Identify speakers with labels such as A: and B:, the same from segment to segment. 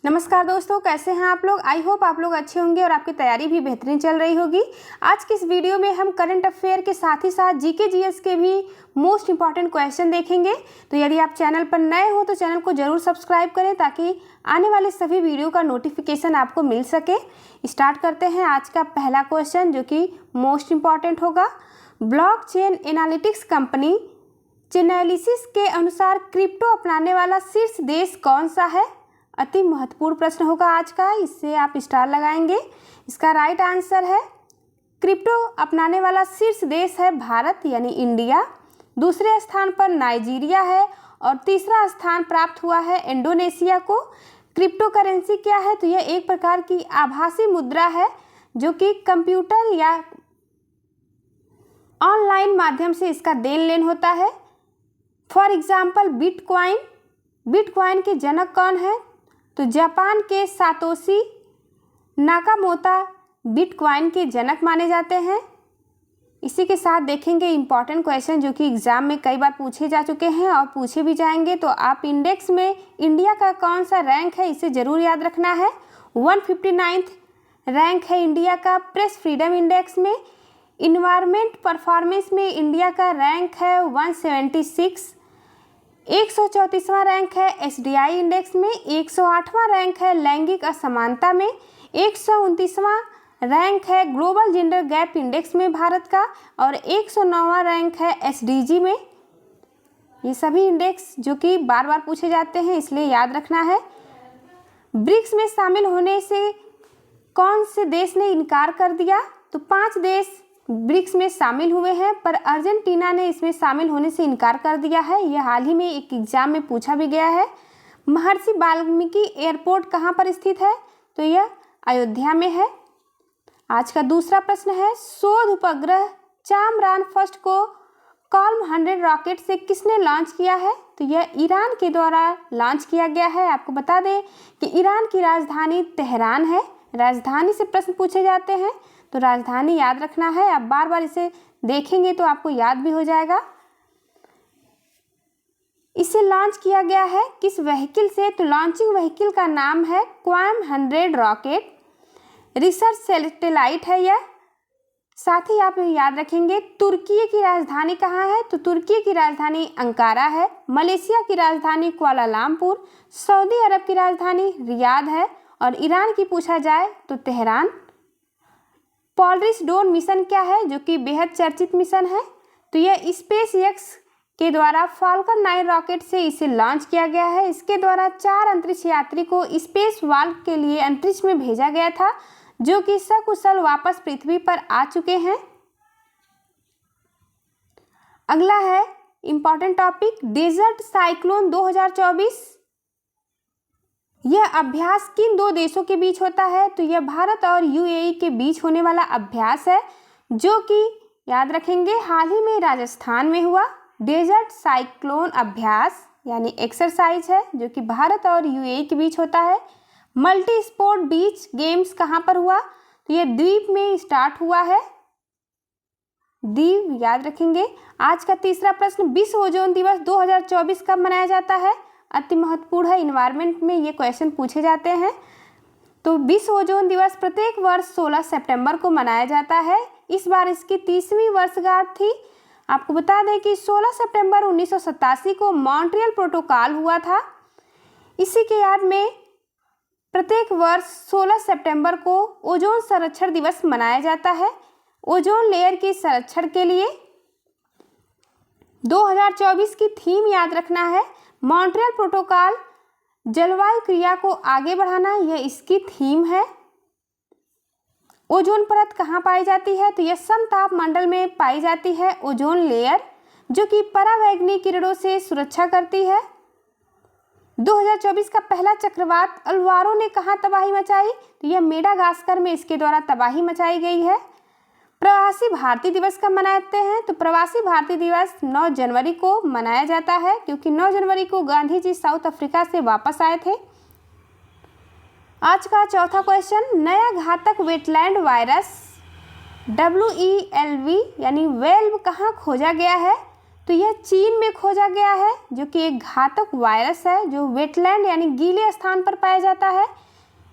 A: नमस्कार दोस्तों, कैसे हैं आप लोग। आई होप आप लोग अच्छे होंगे और आपकी तैयारी भी बेहतरीन चल रही होगी। आज की इस वीडियो में हम करंट अफेयर के साथ ही साथ जीके जीएस के भी मोस्ट इंपॉर्टेंट क्वेश्चन देखेंगे। तो यदि आप चैनल पर नए हो तो चैनल को जरूर सब्सक्राइब करें ताकि आने वाले सभी वीडियो का नोटिफिकेशन आपको मिल सके। स्टार्ट करते हैं आज का पहला क्वेश्चन जो कि मोस्ट इंपॉर्टेंट होगा। ब्लॉकचेन एनालिटिक्स कंपनी चेनालिसिस के अनुसार क्रिप्टो अपनाने वाला शीर्ष देश कौन सा है। अति महत्वपूर्ण प्रश्न होगा आज का, इससे आप स्टार लगाएंगे। इसका राइट आंसर है क्रिप्टो अपनाने वाला शीर्ष देश है भारत यानी इंडिया। दूसरे स्थान पर नाइजीरिया है और तीसरा स्थान प्राप्त हुआ है इंडोनेशिया को। क्रिप्टो करेंसी क्या है, तो यह एक प्रकार की आभासी मुद्रा है जो कि कंप्यूटर या ऑनलाइन माध्यम से इसका देन लेन होता है। For example bitcoin. बिटकॉइन के जनक कौन है, तो जापान के सातोशी नाकामोतो बिटकॉइन के जनक माने जाते हैं। इसी के साथ देखेंगे इम्पॉर्टेंट क्वेश्चन जो कि एग्जाम में कई बार पूछे जा चुके हैं और पूछे भी जाएंगे। तो आप इंडेक्स में इंडिया का कौन सा रैंक है इसे जरूर याद रखना है। 159 रैंक है इंडिया का प्रेस फ्रीडम इंडेक्स में। इन्वायरमेंट परफॉर्मेंस में इंडिया का रैंक है 176। 134वां रैंक है एसडीआई इंडेक्स में। 108वां रैंक है लैंगिक असमानता में। 129वां रैंक है ग्लोबल जेंडर गैप इंडेक्स में भारत का और 109वां रैंक है एसडीजी में। ये सभी इंडेक्स जो कि बार बार पूछे जाते हैं इसलिए याद रखना है। ब्रिक्स में शामिल होने से कौन से देश ने इनकार कर दिया, तो 5 देश ब्रिक्स में शामिल हुए हैं पर अर्जेंटीना ने इसमें शामिल होने से इनकार कर दिया है। यह हाल ही में एक एग्जाम में पूछा भी गया है। महर्षि वाल्मीकि एयरपोर्ट कहाँ पर स्थित है, तो यह अयोध्या में है। आज का दूसरा प्रश्न है शोध उपग्रह चांद्रयान फर्स्ट को कॉल्म 100 रॉकेट से किसने लॉन्च किया है, तो यह ईरान के द्वारा लॉन्च किया गया है। आपको बता दें कि ईरान की राजधानी तेहरान है। राजधानी से प्रश्न पूछे जाते हैं तो राजधानी याद रखना है। आप बार बार इसे देखेंगे तो आपको याद भी हो जाएगा। इसे लॉन्च किया गया है किस व्हीकल से, तो लॉन्चिंग व्हीकल का नाम है क्वाम 100 रॉकेट। रिसर्च सैटेलाइट है यह। साथ ही आप याद रखेंगे तुर्की की राजधानी कहाँ है, तो तुर्की की राजधानी अंकारा है। मलेशिया की राजधानी कुआलालंपुर। सऊदी अरब की राजधानी रियाद है और ईरान की पूछा जाए तो तेहरान। पोलरिस डोन मिशन क्या है, जो कि बेहद चर्चित मिशन है, तो यह स्पेस एक्स के द्वारा फाल्कन 9 रॉकेट से इसे लॉन्च किया गया है। इसके द्वारा 4 अंतरिक्ष यात्री को स्पेस वॉक के लिए अंतरिक्ष में भेजा गया था जो कि सकुशल वापस पृथ्वी पर आ चुके हैं। अगला है इंपॉर्टेंट टॉपिक डेजर्ट साइक्लोन 2024। यह अभ्यास किन 2 देशों के बीच होता है, तो यह भारत और यूएई के बीच होने वाला अभ्यास है जो कि याद रखेंगे हाल ही में राजस्थान में हुआ। डेजर्ट साइक्लोन अभ्यास यानी एक्सरसाइज है जो कि भारत और यूएई के बीच होता है। मल्टी स्पोर्ट बीच गेम्स कहाँ पर हुआ, तो यह द्वीप में स्टार्ट हुआ है। द्वीप याद रखेंगे। आज का तीसरा प्रश्न विश्व ओजोन दिवस 2024 कब मनाया जाता है। अति महत्वपूर्ण है, इन्वायरमेंट में ये क्वेश्चन पूछे जाते हैं। तो विश्व ओजोन दिवस प्रत्येक वर्ष 16 सितंबर को मनाया जाता है। इस बार इसकी 30वीं वर्षगांठ थी। आपको बता दें कि 16 सितंबर 1987 को मॉन्ट्रियल प्रोटोकॉल हुआ था। इसी के याद में प्रत्येक वर्ष 16 सितंबर को ओजोन संरक्षण दिवस मनाया जाता है। ओजोन लेयर के संरक्षण के लिए 2024 की थीम याद रखना है मॉन्ट्रियल प्रोटोकॉल जलवायु क्रिया को आगे बढ़ाना, यह इसकी थीम है। ओजोन परत कहाँ पाई जाती है, तो यह समताप मंडल में पाई जाती है। ओजोन लेयर जो कि परावैंगनी किरणों से सुरक्षा करती है। 2024 का पहला चक्रवात अल्वारो ने कहाँ तबाही मचाई, तो यह मेडागास्कर में इसके द्वारा तबाही मचाई गई है। प्रवासी भारतीय दिवस कब मनाते हैं, तो प्रवासी भारतीय दिवस 9 जनवरी को मनाया जाता है क्योंकि 9 जनवरी को गांधी जी साउथ अफ्रीका से वापस आए थे। आज का चौथा क्वेश्चन नया घातक वेटलैंड वायरस WELV यानी वेल्व कहाँ खोजा गया है, तो यह चीन में खोजा गया है, जो कि एक घातक वायरस है जो वेटलैंड यानी गीले स्थान पर पाया जाता है।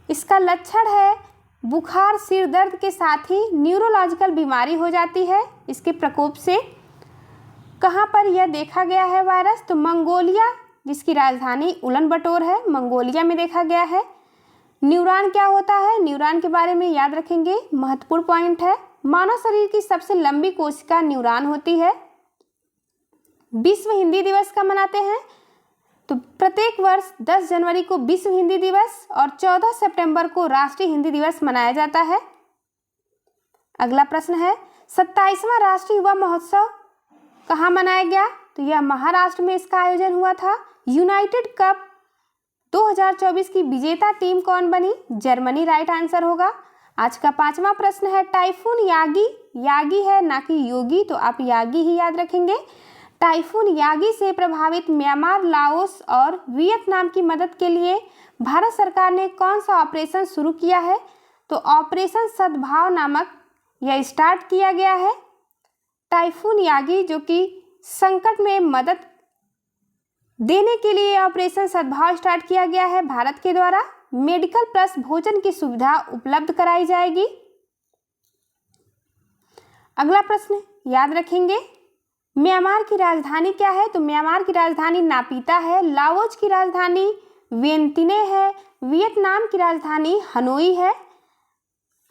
A: इसका लक्षण है बुखार, सिर दर्द के साथ ही न्यूरोलॉजिकल बीमारी हो जाती है इसके प्रकोप से। कहाँ पर यह देखा गया है वायरस? तो मंगोलिया, जिसकी राजधानी उलन बटोर है, मंगोलिया में देखा गया है। न्यूरॉन क्या होता है? न्यूरॉन के बारे में याद रखेंगे, महत्वपूर्ण पॉइंट है। मानव शरीर की सबसे लंबी कोशिका न्यूरॉन होती है। विश्व हिंदी दिवस कब मनाते हैं? तो प्रत्येक वर्ष 10 जनवरी को विश्व हिंदी दिवस और 14 सितंबर को राष्ट्रीय हिंदी दिवस मनाया जाता है। अगला प्रश्न है 27वां राष्ट्रीय युवा महोत्सव कहाँ मनाया गया? तो यह महाराष्ट्र में इसका आयोजन हुआ था। यूनाइटेड कप 2024 की विजेता टीम कौन बनी? जर्मनी राइट आंसर होगा। आज का 5वां प्रश्न है टाइफून यागी, यागी है ना कि योगी, तो आप यागी ही याद रखेंगे। टाइफून यागी से प्रभावित म्यांमार, लाओस और वियतनाम की मदद के लिए भारत सरकार ने कौन सा ऑपरेशन शुरू किया है? तो ऑपरेशन सद्भाव नामक यह स्टार्ट किया गया है। टाइफून यागी जो कि संकट में मदद देने के लिए ऑपरेशन सद्भाव स्टार्ट किया गया है भारत के द्वारा। मेडिकल प्लस भोजन की सुविधा उपलब्ध कराई जाएगी। अगला प्रश्न याद रखेंगे, म्यांमार की राजधानी क्या है? तो म्यांमार की राजधानी नापीता है। लाओस की राजधानी वियंतिने है। वियतनाम की राजधानी हनोई है।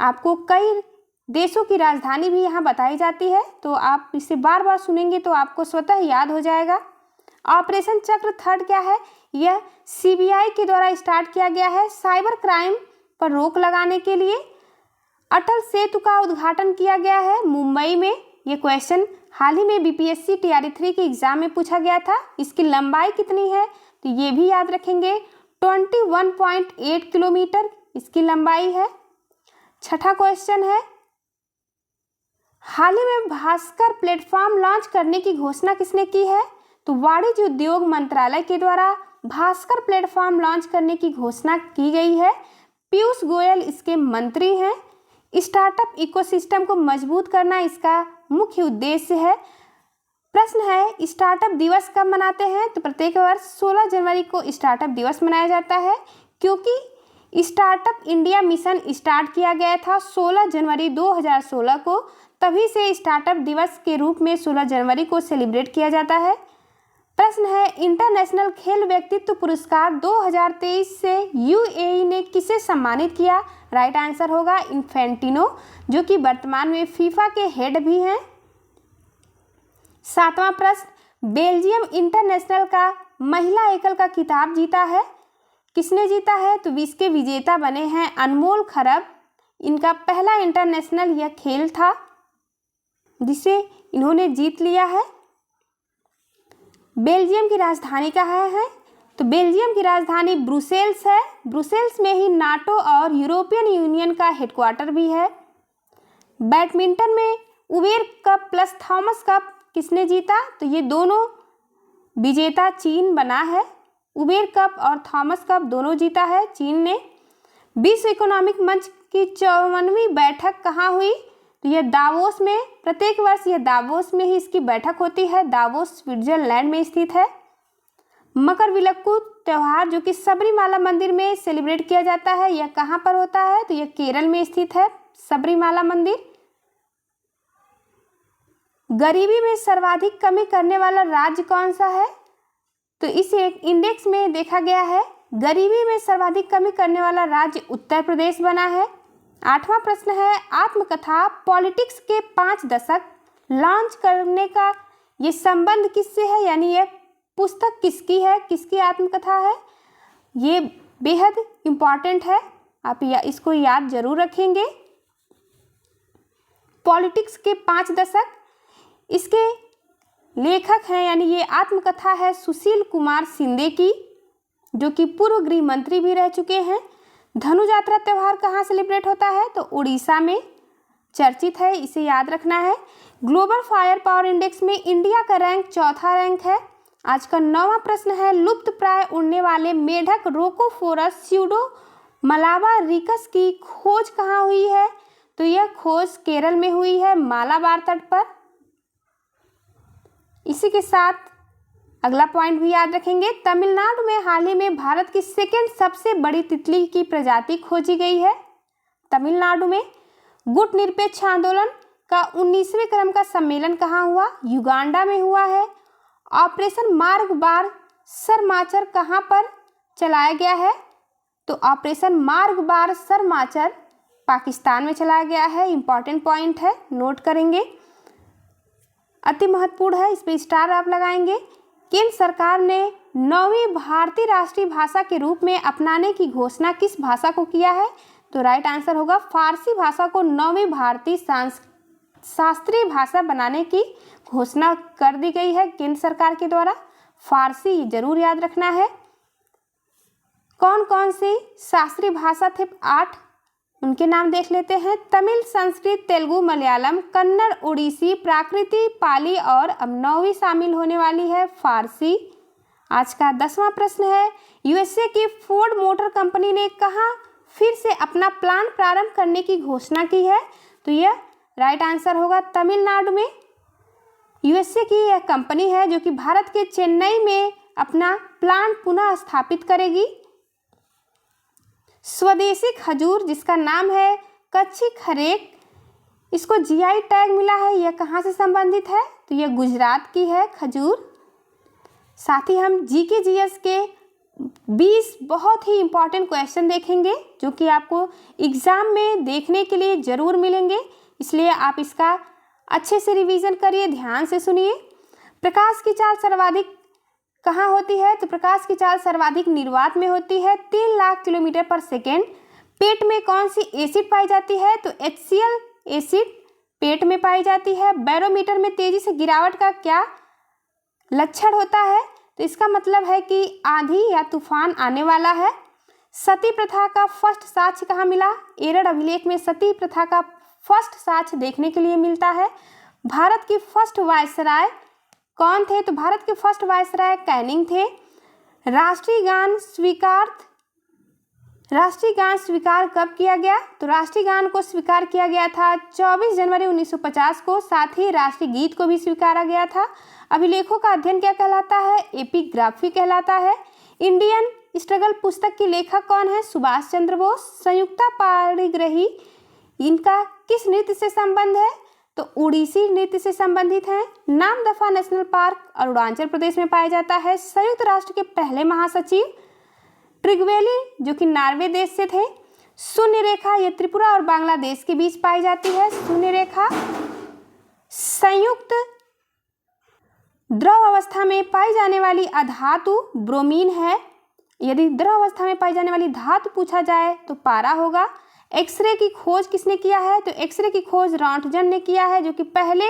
A: आपको कई देशों की राजधानी भी यहाँ बताई जाती है, तो आप इसे बार बार सुनेंगे तो आपको स्वतः याद हो जाएगा। ऑपरेशन चक्र थर्ड क्या है? यह सीबीआई के द्वारा स्टार्ट किया गया है साइबर क्राइम पर रोक लगाने के लिए। अटल सेतु का उद्घाटन किया गया है मुंबई में। ये क्वेश्चन हाल ही में बीपीएससी टीआरई 3 के एग्जाम में पूछा गया था। इसकी लंबाई कितनी है? तो ये भी याद रखेंगे, 21.8 किलोमीटर इसकी लंबाई है। छठा क्वेश्चन है, हाल ही में भास्कर प्लेटफॉर्म लॉन्च करने की घोषणा किसने की है? तो वाणिज्य उद्योग मंत्रालय के द्वारा भास्कर प्लेटफॉर्म लॉन्च करने की घोषणा की गई है। पीयूष गोयल इसके मंत्री हैं। स्टार्टअप इकोसिस्टम को मजबूत करना इसका मुख्य उद्देश्य है। प्रश्न है स्टार्टअप दिवस कब मनाते हैं? तो प्रत्येक वर्ष 16 जनवरी को स्टार्टअप दिवस मनाया जाता है, क्योंकि स्टार्टअप इंडिया मिशन स्टार्ट किया गया था 16 जनवरी 2016 को, तभी से स्टार्टअप दिवस के रूप में 16 जनवरी को सेलिब्रेट किया जाता है। प्रश्न है इंटरनेशनल खेल व्यक्तित्व पुरस्कार 2023 से यूएई ने किसे सम्मानित किया? राइट आंसर होगा इन्फेंटिनो, जो कि वर्तमान में फीफा के हेड भी हैं। 7वां प्रश्न, बेल्जियम इंटरनेशनल का महिला एकल का खिताब जीता है, किसने जीता है? तो इसके विजेता बने हैं अनमोल खरब। इनका पहला इंटरनेशनल यह खेल था जिसे इन्होंने जीत लिया है। बेल्जियम की राजधानी कहाँ है? तो बेल्जियम की राजधानी ब्रुसेल्स है। ब्रुसेल्स में ही नाटो और यूरोपियन यूनियन का हेडक्वार्टर भी है। बैडमिंटन में Uber cup plus Thomas cup किसने जीता? तो ये दोनों विजेता चीन बना है। उबेर कप और थॉमस कप दोनों जीता है चीन ने। विश्व इकोनॉमिक मंच की 54वीं बैठक कहाँ हुई? तो यह दावोस में, प्रत्येक वर्ष यह दावोस में ही इसकी बैठक होती है। दावोस स्विट्जरलैंड में स्थित है। मकरविलक्कू त्यौहार जो कि सबरीमाला मंदिर में सेलिब्रेट किया जाता है, यह कहाँ पर होता है? तो यह केरल में स्थित है सबरीमाला मंदिर। गरीबी में सर्वाधिक कमी करने वाला राज्य कौन सा है? तो इस एक इंडेक्स में देखा गया है गरीबी में सर्वाधिक कमी करने वाला राज्य उत्तर प्रदेश बना है। 8वां प्रश्न है आत्मकथा पॉलिटिक्स के 5 दशक लॉन्च करने का ये संबंध किससे है, यानी ये पुस्तक किसकी है, किसकी आत्मकथा है? ये बेहद इम्पॉर्टेंट है, आप इसको याद जरूर रखेंगे। पॉलिटिक्स के 5 दशक, इसके लेखक हैं यानी ये आत्मकथा है सुशील कुमार शिंदे की, जो कि पूर्व गृह मंत्री भी रह चुके हैं। धनु यात्रा त्यौहार कहाँ सेलिब्रेट होता है? तो उड़ीसा में चर्चित है, इसे याद रखना है। ग्लोबल फायर पावर इंडेक्स में इंडिया का रैंक 4था रैंक है। आज का 9वां प्रश्न है लुप्त प्राय उड़ने वाले मेढक रोकोफोरस स्यूडो मलाबा रिकस की खोज कहाँ हुई है? तो यह खोज केरल में हुई है, मालाबार तट पर। इसी के साथ अगला पॉइंट भी याद रखेंगे। तमिलनाडु में हाल ही में भारत की सेकेंड सबसे बड़ी तितली की प्रजाति खोजी गई है। तमिलनाडु में गुट निरपेक्ष आंदोलन का 19वें क्रम का सम्मेलन कहाँ हुआ? युगांडा में हुआ है। ऑपरेशन मार्गबार सरमाचर कहाँ पर चलाया गया है? तो ऑपरेशन मार्गबार सरमाचर पाकिस्तान में चलाया गया है। इंपॉर्टेंट पॉइंट है, नोट करेंगे, अति महत्वपूर्ण है, इस पे स्टार आप लगाएंगे। केंद्र सरकार ने 9वीं भारतीय राष्ट्रीय भाषा के रूप में अपनाने की घोषणा किस भाषा को किया है? तो राइट आंसर होगा फारसी भाषा को 9वीं भारतीय शास्त्रीय भाषा बनाने की घोषणा कर दी गई है केंद्र सरकार के द्वारा। फारसी जरूर याद रखना है। कौन कौन सी शास्त्रीय भाषा थे? 8, उनके नाम देख लेते हैं। तमिल, संस्कृत, तेलुगु, मलयालम, कन्नड़, उड़ीसी, प्राकृति, पाली और अब 9वीं शामिल होने वाली है फारसी। आज का 10वां प्रश्न है, यूएसए की फोर्ड मोटर कंपनी ने कहाँ फिर से अपना प्लांट प्रारंभ करने की घोषणा की है? तो यह राइट आंसर होगा तमिलनाडु में। यूएसए की यह कंपनी है जो कि भारत के चेन्नई में अपना प्लांट पुनः स्थापित करेगी। स्वदेशी खजूर जिसका नाम है कच्ची खरेक, इसको जीआई टैग मिला है, यह कहाँ से संबंधित है? तो यह गुजरात की है खजूर। साथ ही हम जीके जीएस के 20 बहुत ही इंपॉर्टेंट क्वेश्चन देखेंगे जो कि आपको एग्जाम में देखने के लिए जरूर मिलेंगे, इसलिए आप इसका अच्छे से रिवीजन करिए, ध्यान से सुनिए। प्रकाश की चाल सर्वाधिक कहाँ होती है? तो प्रकाश की चाल सर्वाधिक निर्वात में होती है, 3 लाख किलोमीटर पर सेकेंड। पेट में कौन सी एसिड पाई जाती है? तो HCl एसिड पेट में पाई जाती है। बैरोमीटर में तेजी से गिरावट का क्या लक्षण होता है? तो इसका मतलब है कि आंधी या तूफान आने वाला है। सती प्रथा का फर्स्ट साक्ष्य कहाँ मिला? एरड़ अभिलेख में सती प्रथा का फर्स्ट साक्ष्य देखने के लिए मिलता है। भारत की फर्स्ट वायसराय कौन थे? तो भारत के फर्स्ट वायसराय कैनिंग थे। राष्ट्रीय गान स्वीकार कब किया गया? तो राष्ट्रीय गान को स्वीकार किया गया था 24 जनवरी 1950 को। साथ ही राष्ट्रीय गीत को भी स्वीकारा गया था। अभिलेखों का अध्ययन क्या कहलाता है? एपिग्राफी कहलाता है। इंडियन स्ट्रगल पुस्तक की लेखक कौन है? सुभाष चंद्र बोस। संयुक्ता पाणिग्राही, इनका किस नृत्य से संबंध है? तो उड़ीसी नृत्य से संबंधित है। नामदफा नेशनल पार्क अरुणाचल प्रदेश में पाया जाता है। संयुक्त राष्ट्र के पहले महासचिव ट्रिगवेली जो कि नॉर्वे देश से थे। शून्य रेखा ये त्रिपुरा और बांग्लादेश के बीच पाई जाती है। शून्य रेखा संयुक्त द्रव अवस्था में पाई जाने वाली अधातु ब्रोमीन है। यदि द्रव अवस्था में पाई जाने वाली धातु पूछा जाए तो पारा होगा। एक्सरे की खोज किसने किया है? तो एक्सरे की खोज रॉन्टजन ने किया है जो कि पहले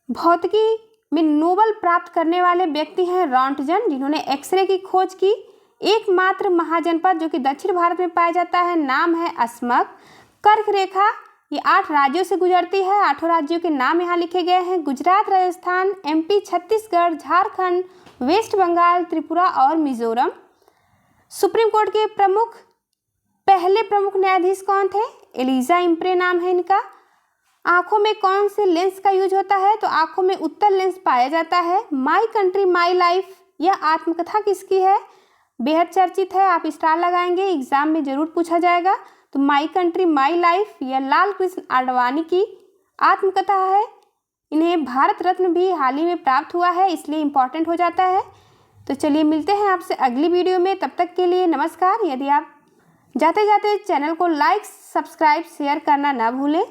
A: भौतिकी में नोबेल प्राप्त करने वाले व्यक्ति हैं रॉन्टजन, जिन्होंने एक्सरे की खोज की। एकमात्र महाजनपद जो कि दक्षिण भारत में पाया जाता है नाम है अस्मक। कर्क रेखा ये 8 राज्यों से गुजरती है। 8 राज्यों के नाम यहाँ लिखे गए हैं। गुजरात, राजस्थान, MP, छत्तीसगढ़, झारखंड, वेस्ट बंगाल, त्रिपुरा और मिजोरम। सुप्रीम कोर्ट के पहले प्रमुख न्यायाधीश कौन थे? एलिजा इम्प्रे नाम है इनका। आंखों में कौन से लेंस का यूज होता है? तो आंखों में उत्तल लेंस पाया जाता है। माई कंट्री माई लाइफ यह आत्मकथा किसकी है? बेहद चर्चित है, आप स्टार लगाएंगे, एग्जाम में जरूर पूछा जाएगा। तो माई कंट्री माई लाइफ यह लाल कृष्ण आडवाणी की आत्मकथा है। इन्हें भारत रत्न भी हाल ही में प्राप्त हुआ है, इसलिए इम्पॉर्टेंट हो जाता है। तो चलिए मिलते हैं आपसे अगली वीडियो में, तब तक के लिए नमस्कार। यदि आप जाते जाते चैनल को लाइक, सब्सक्राइब, शेयर करना ना भूलें।